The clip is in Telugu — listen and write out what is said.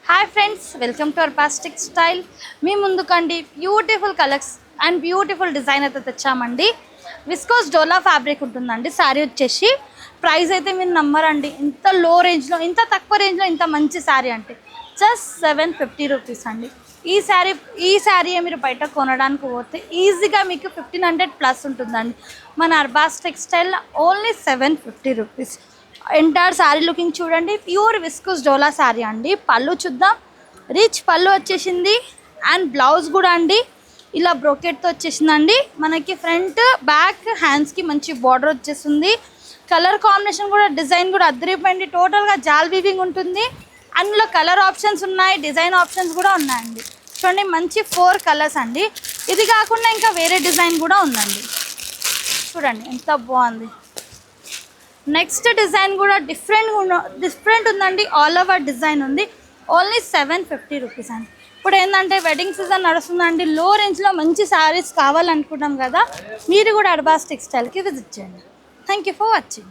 Hi friends, welcome to our Pastic style. మీ ముందుకండి beautiful colours and beautiful design అయితే తెచ్చామండి. విస్కోస్ డోలా ఫ్యాబ్రిక్ ఉంటుందండి. శారీ వచ్చేసి ప్రైస్ అయితే మీరు నమ్మరండి, ఇంత లో రేంజ్లో, ఇంత తక్కువ రేంజ్లో ఇంత మంచి శారీ అంటే జస్ట్ 750 రూపీస్ అండి. ఈ శారీ మీరు బయట కొనడానికి పోతే ఈజీగా మీకు 1500 ప్లస్ ఉంటుందండి. మన Arbaz textile only 750 rupees. Entire sari looking చూడండి, ప్యూర్ విస్కోస్ డోలా శారీ అండి. పళ్ళు చూద్దాం, రిచ్ పళ్ళు వచ్చేసింది అండ్ బ్లౌజ్ కూడా అండి ఇలా బ్రోకెట్తో వచ్చేసిందండి. మనకి ఫ్రంట్ బ్యాక్ హ్యాండ్స్కి మంచి బార్డర్ వచ్చేస్తుంది. కలర్ కాంబినేషన్ కూడా, డిజైన్ కూడా అద్దరిపోయింది. టోటల్గా జాల్ వీవింగ్ ఉంటుంది. అందులో కలర్ ఆప్షన్స్ ఉన్నాయి, డిజైన్ ఆప్షన్స్ కూడా ఉన్నాయండి. చూడండి, మంచి 4 కలర్స్ అండి. ఇది కాకుండా ఇంకా వేరే డిజైన్ కూడా ఉందండి. చూడండి ఎంత బాగుంది. నెక్స్ట్ డిజైన్ కూడా డిఫరెంట్ ఉందండి. ఆల్ ఓవర్ డిజైన్ ఉంది. ఓన్లీ 750 రూపీస్ అండి. ఇప్పుడు ఏంటంటే వెడ్డింగ్ సీజన్ నడుస్తుందండి. లో రేంజ్లో మంచి శారీస్ కావాలనుకుంటాం కదా, మీరు కూడా అర్బాస్ టెక్స్టైల్కి విజిట్ చేయండి. Thank you for watching.